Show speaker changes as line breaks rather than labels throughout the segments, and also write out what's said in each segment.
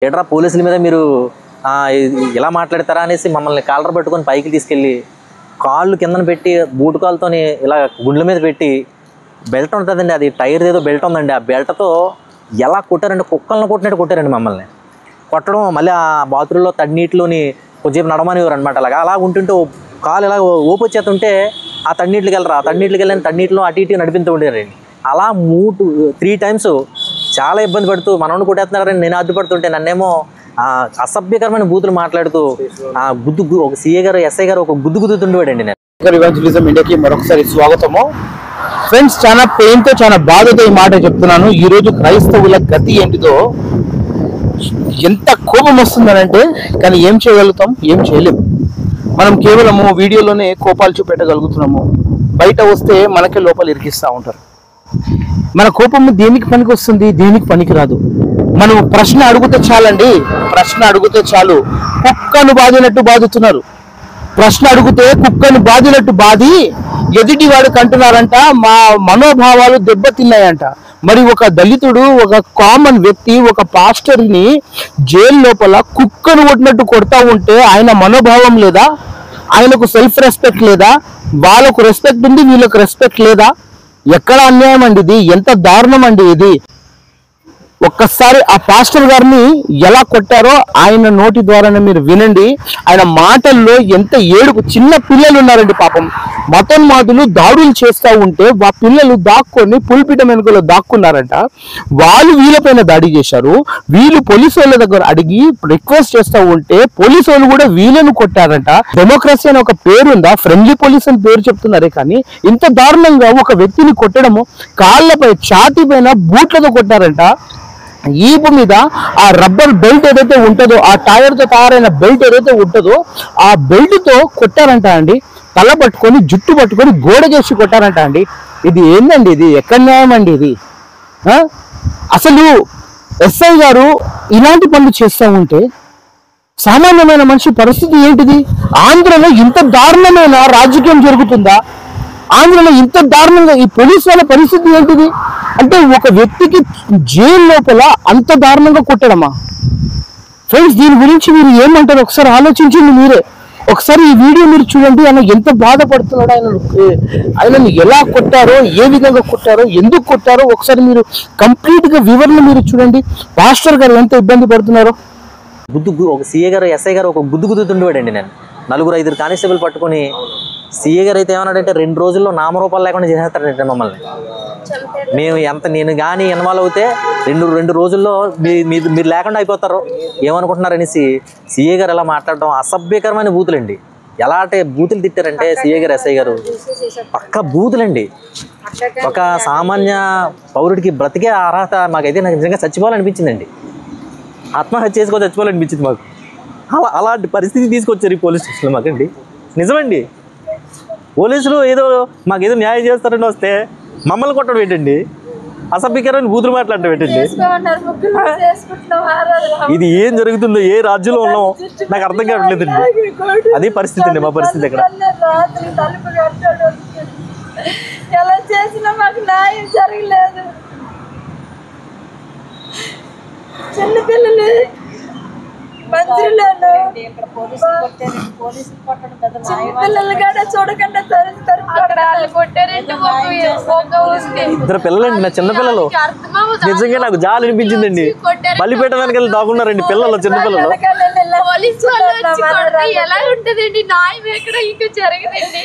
ఏట్రా పోలీసుల మీద మీరు ఇలా మాట్లాడతారా అనేసి మమ్మల్ని కాలర్ పట్టుకొని పైకి తీసుకెళ్ళి కాళ్ళు కిందన పెట్టి బూటు కాళ్ళతోని ఇలా గుండెల మీద పెట్టి బెల్ట్ ఉంటుందండి, అది టైర్ ఏదో బెల్ట్ ఉందండి, ఆ బెల్ట్తో ఎలా కొట్టారండి, కుక్కలను కొట్టినట్టు కొట్టారండి మమ్మల్ని. కొట్టడం మళ్ళీ ఆ బాత్రూంలో తడినీటిలోని కొద్దిసేపు నడమనివారు అనమాట. అలా ఉంటుంటే కాలు ఇలా ఓపు వచ్చేస్తుంటే ఆ తడినీటికి వెళ్ళరు, ఆ తడినీటికి వెళ్ళని తడినీటిలో అటు ఇటు నడిపిస్తూ ఉండేరండి. అలా 3 టైమ్స్ చాలా ఇబ్బంది పడుతూ మనల్ని కొట్టేస్తున్నారని నేను అడ్డుపడుతుంటే నన్నేమో అసభ్యకరమైన బూతులు మాట్లాడుతూ ఒక సిఏ గారు ఎస్ఐ గారు ఒక గుద్దుతుండేవాడండి.
నేను ఇండియాకి మరొకసారి స్వాగతము. ఫ్రెండ్స్, చాలా పెయిన్ తో చాలా బాధతో ఈ మాట చెప్తున్నాను. ఈ రోజు క్రైస్తవుల గతి ఏంటిదో ఎంత కోపం వస్తుందనంటే, కానీ ఏం చేయగలుగుతాం, ఏం చేయలేము. మనం కేవలము వీడియోలోనే కోపాలు చూపెట్టగలుగుతున్నాము. బయట వస్తే మనకే లోపల ఇరికిస్తూ ఉంటారు. మన కోపము దేనికి పనికి వస్తుంది, దేనికి పనికి రాదు. మనం ప్రశ్న అడిగితే చాలండి, ప్రశ్న అడిగితే చాలు. కుక్కను బాధినట్టు బాధుతున్నారు. ప్రశ్న అడిగితే కుక్కను బాధినట్టు బాధి ఎదుటి వాడికి అంటున్నారంట మా మనోభావాలు దెబ్బతిన్నాయంట. మరి ఒక దళితుడు, ఒక కామన్ వ్యక్తి, ఒక పాస్టర్ని జైలు లోపల కుక్కను కొట్టినట్టు కొడతా ఉంటే ఆయన మనోభావం లేదా? ఆయనకు సెల్ఫ్ రెస్పెక్ట్ లేదా? వాళ్ళకు రెస్పెక్ట్ ఉంది, వీళ్ళకు రెస్పెక్ట్ లేదా? ఎక్కడ అన్యాయం అండి ఇది? ఎంత దారుణం అండి ఇది? ఒక్కసారి ఆ పాస్టర్ గారిని ఎలా కొట్టారో ఆయన నోటి ద్వారానే మీరు వినండి. ఆయన మాటల్లో ఎంత ఏడుపు. చిన్న పిల్లలు ఉన్నారండి పాపం, మతోన్మాదులు దాడులు చేస్తూ ఉంటే ఆ పిల్లలు దాక్కొని పులిపిట వెనుకలో దాక్కున్నారంట. వాళ్ళు వీళ్ళపైన దాడి చేశారు. వీళ్ళు పోలీసు వాళ్ళ దగ్గర అడిగి రిక్వెస్ట్ చేస్తూ ఉంటే పోలీసు వాళ్ళు కూడా వీళ్ళను కొట్టారంట. డెమోక్రసీ అని ఒక పేరు ఉందా? ఫ్రెండ్లీ పోలీస్ అని పేరు చెప్తున్నారే కానీ ఇంత దారుణంగా ఒక వ్యక్తిని కొట్టడము, కాళ్ళపై ఛాతీ పైన బూట్లతో కొట్టారంట. ఈపు మీద ఆ రబ్బర్ బెల్ట్ ఏదైతే ఉంటుందో, ఆ టైర్తో తయారైన బెల్ట్ ఏదైతే ఉంటుందో ఆ బెల్ట్తో కొట్టారంట అండి. తల పట్టుకొని జుట్టు పట్టుకొని గోడ చేసి కొట్టారంట అండి. ఇది ఏందండి? ఇది ఎక్కడ న్యాయం అండి ఇది? అసలు ఎస్ఐ గారు ఇలాంటి పనులు చేస్తూ ఉంటే సామాన్యమైన మనిషి పరిస్థితి ఏంటిది? ఆంధ్రలో ఇంత దారుణమైన రాజకీయం జరుగుతుందా? ఆంధ్రలో ఇంత దారుణంగా ఈ పోలీసు వాళ్ళ పరిస్థితి ఏంటిది? అంటే ఒక వ్యక్తికి జైలు లోపల అంత దారుణంగా కొట్టడమా? ఫ్రెండ్స్, దీని గురించి మీరు ఏమంటారు ఒకసారి ఆలోచించండి మీరే. ఒకసారి ఈ వీడియో మీరు చూడండి. ఆయన ఎంత బాధపడుతున్నాడో, ఆయనను ఎలా కొట్టారో, ఏ విధంగా కొట్టారో, ఎందుకు కొట్టారో ఒకసారి మీరు కంప్లీట్ గా వివరణ మీరు చూడండి. పాస్టర్ గారు ఎంత ఇబ్బంది పడుతున్నారో.
ఒక సిఏ గారు ఎస్ఐ గారు ఒక గుద్దుతుండేవాడండి. నేను 4-5 కానిస్టేబుల్ పట్టుకొని సిఏ గారు అయితే ఏమన్నాడంటే 2 రోజుల్లో నామరూపాలు లేకుండా చేసేస్తాడంటే మమ్మల్ని. నేను కానీ ఇన్వాల్వ్ అవుతే 2 రోజుల్లో మీరు లేకుండా అయిపోతారు ఏమనుకుంటున్నారనేసి సిఏ గారు ఎలా మాట్లాడటం అసభ్యకరమైన బూతులండి. ఎలా అంటే బూతులు తిట్టారంటే సిఏ గారు ఎస్ఐ గారు పక్క బూతులండి. ఒక సామాన్య పౌరుడికి బ్రతికే అర్హత మాకైతే నాకు నిజంగా చచ్చిపోవాలనిపించిందండి. ఆత్మహత్య చేసుకో చచ్చిపోవాలనిపించింది మాకు. అలాంటి పరిస్థితి తీసుకొచ్చారు ఈ పోలీస్ స్టేషన్లో మాకండి. నిజమండి, పోలీసులు మాకేదో న్యాయం చేస్తారని వస్తే మమ్మల్ని కొట్టడం ఏంటండి? అసభ్యకరమైన బూతులు మాట్లాడటం ఏంటండి? ఇది ఏం జరుగుతుందో, ఏ రాజ్యంలో ఉన్నామో నాకు అర్థం కావట్లేదండి. అదే పరిస్థితి అండి మా పరిస్థితి. ఇక్కడ
ఎలా చేసినా మాకు న్యాయం జరగలేదు. చిన్నపిల్లలు చిన్నపిల్లలు కూడా చూడకుండా
ఇద్దరు పిల్లలండి, నా చిన్న పిల్లలు. నిజంగా నాకు జాలి అనిపించిందండి. బలిపేట వెనకాల దాగున్నారండి పిల్లలు, చిన్నపిల్లలు.
ఎలా ఉంటదండి? న్యాయం ఎక్కడ ఇంకా జరగదండి.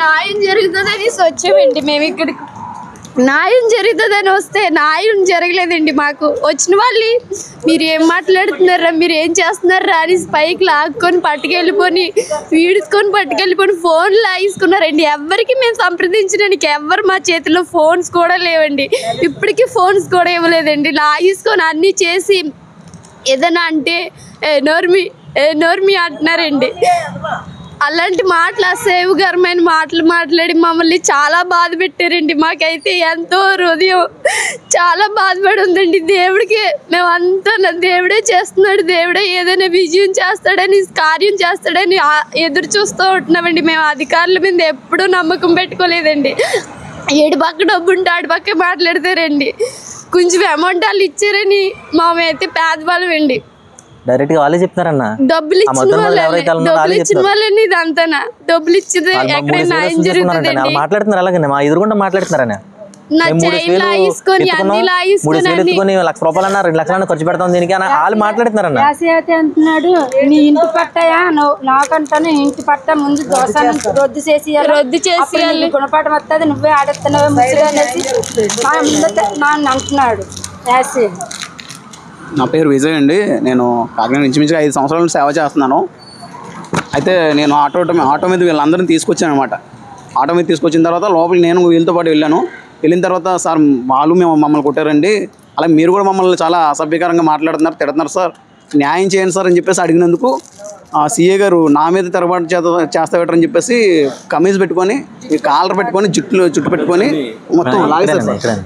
న్యాయం జరుగుతుందని వచ్చామండి మేము ఇక్కడికి. న్యాయం జరుగుతుందని వస్తే న్యాయం జరగలేదండి మాకు. వచ్చిన వాళ్ళు మీరు ఏం మాట్లాడుతున్నారా, మీరు ఏం చేస్తున్నారా అని పైకి లాక్కొని పట్టుకెళ్ళిపోని ఫోన్లు లాగేసుకున్నారండి. ఎవరికి మేము సంప్రదించడానికి ఎవరు మా చేతిలో ఫోన్స్ కూడా లేవండి. ఇప్పటికీ ఫోన్స్ కూడా ఇవ్వలేదండి. లాగేసుకొని అన్నీ చేసి ఏదైనా అంటే నోర్మి అంటున్నారండి. అలాంటి మాటలు, అసేవకరమైన మాటలు మాట్లాడి మమ్మల్ని చాలా బాధ పెట్టారండి. మాకైతే ఎంతో హృదయం చాలా బాధపడి ఉందండి. దేవుడికి మేమంతా దేవుడే చేస్తున్నాడు, దేవుడే ఏదైనా విజయం చేస్తాడని, కార్యం చేస్తాడని ఎదురు చూస్తూ ఉంటున్నామండి. మేము అధికారుల మీద ఎప్పుడూ నమ్మకం పెట్టుకోలేదండి. ఏడు పక్క డబ్బు ఉంటే ఆడి పక్కే మాట్లాడతారండి. కొంచెం అమౌంట్ వాళ్ళు ఇచ్చారని మేమైతే పేదవాళ్ళం అండి.
డైరెక్ట్ గా వాళ్ళే చెప్తున్నారన్న.
డబ్బులు ఇచ్చిన వాళ్ళని ఇదంతా డబ్బులు ఇచ్చింది ఎక్కడైనా న్యాయం జరుగుతుందండి.
మాట్లాడుతున్నారు అలాగే మా ఎదురుగుండా మాట్లాడుతున్నారని.
నా చైన్ లాగేసుకొని అన్ని లాగేసుకొని
₹1,00,000 2,00,000 ఖర్చు పెడతాం దీనికి అని వాళ్ళు మాట్లాడుతున్నారన్న.
అంటున్నాడు నీ ఇంటి పట్టయా నాకంటాను ఇంటి పట్ట ముందు దోశ రద్దు చేసి గుణపాఠం వస్తుంది నువ్వే ఆడుతున్నావు ముసలి అనేసి నన్ను అంటున్నాడు.
నా పేరు విజయ్ అండి. నేను కాకినాడ ఇంచుమించుగా 5 సంవత్సరాల సేవ చేస్తున్నాను. అయితే నేను ఆటో మీద వీళ్ళందరినీ తీసుకొచ్చాను అనమాట. ఆటో మీద తీసుకొచ్చిన తర్వాత లోపలికి నేను వీళ్ళతో పాటు వెళ్ళిన తర్వాత సార్ వాళ్ళు మమ్మల్ని కొట్టారండి, అలాగే మీరు కూడా మమ్మల్ని చాలా అసభ్యకరంగా మాట్లాడుతున్నారు, తిడుతున్నారు సార్, న్యాయం చేయండి సార్ అని చెప్పేసి అడిగినందుకు సీఏ గారు నా మీద తిరగబాటు చేస్తావేటని చెప్పేసి కమీజ్ పెట్టుకొని కాలర్ పెట్టుకొని చుట్టు పెట్టుకొని మొత్తం లాగేశారు సార్.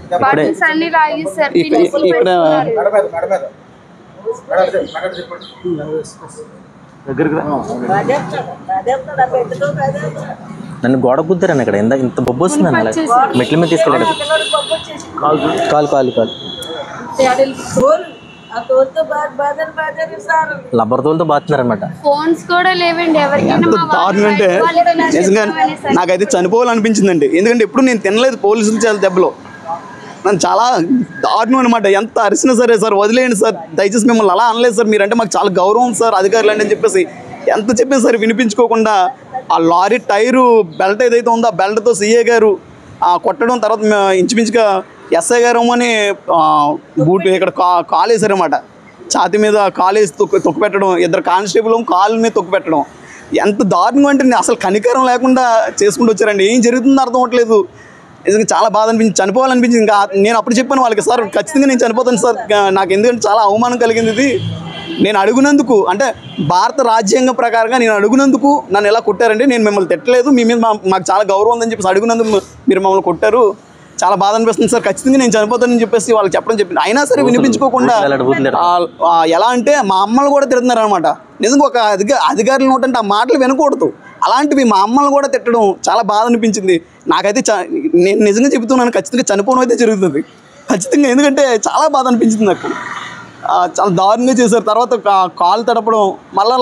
ఇక్కడ
నన్ను గోడ కుద్దారని ఇక్కడ ఇంత బొబ్బు వస్తుందని అలా మెట్ల మీద తీసుకెళ్ళాడు. కాలు లబ్బర్ తోలుతో బాతున్నారు అనమాట.
ఫోన్స్ కూడా లేవండి
అంటే నిజంగా నాకైతే చనిపోవాలనిపించిందండి. ఎందుకంటే ఎప్పుడు నేను తినలేదు పోలీసులు చాలా దెబ్బలో. నన్ను చాలా దారుణం అనమాట. ఎంత అరిసినా సరే సార్ వదిలేయండి సార్, దయచేసి మిమ్మల్ని అలా అనలేదు సార్, మీరంటే మాకు చాలా గౌరవం సార్ అధికారులు అని చెప్పేసి ఎంత చెప్పినా సరే వినిపించుకోకుండా ఆ లారీ టైరు బెల్ట్ ఏదైతే ఉందో ఆ బెల్ట్తో సీఏ గారు కొట్టడం, తర్వాత ఇంచుమించుగా ఎస్ఐ గారు అని బూట్ ఇక్కడ కాలు వేసారన్నమాట. ఛాతి మీద కాలు వేసి తొక్కు పెట్టడం, 2 కానిస్టేబుల్ కాలు మీద తొక్కు పెట్టడం. ఎంత దారుణంగా అంటే అసలు కనికరం లేకుండా చేసుకుంటూ వచ్చారండి. ఏం జరుగుతుందో అర్థం అవ్వట్లేదు. నిజంగా చాలా బాధ అనిపించింది, చనిపోవాలనిపించింది. ఇంకా నేను అప్పుడు చెప్పాను వాళ్ళకి, సార్ ఖచ్చితంగా నేను చనిపోతాను సార్, నాకు ఎందుకంటే చాలా అవమానం కలిగింది ఇది. నేను అడుగునందుకు, అంటే భారత రాజ్యాంగం ప్రకారంగా నేను అడుగునందుకు నన్ను ఎలా కొట్టారండి, నేను మిమ్మల్ని తిట్టలేదు, మీ మీద మాకు చాలా గౌరవం ఉందని చెప్పేసి అడుగునందుకు మీరు మమ్మల్ని కొట్టారు, చాలా బాధ అనిపిస్తుంది సార్, ఖచ్చితంగా నేను చనిపోతానని చెప్పేసి వాళ్ళకి చెప్పింది. అయినా సరే వినిపించుకోకుండా ఎలా అంటే మా అమ్మలు కూడా తిడుతున్నారు అనమాట. నిజంగా ఒక అధికారులు నోటంటే ఆ మాటలు వినకూడదు, అలాంటివి మా అమ్మలు కూడా తిట్టడం చాలా బాధ అనిపించింది నాకైతే. నేను నిజంగా చెబుతున్నాను, ఖచ్చితంగా చనిపోవడం అయితే జరుగుతుంది ఖచ్చితంగా. ఎందుకంటే చాలా బాధ అనిపించింది నాకు. చాలా దారుణంగా చేశారు. తర్వాత కాలు తడపడం, మళ్ళీ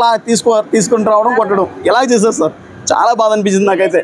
తీసుకొని రావడం, కొట్టడం ఇలా చేశారు సార్. చాలా బాధ అనిపించింది నాకైతే.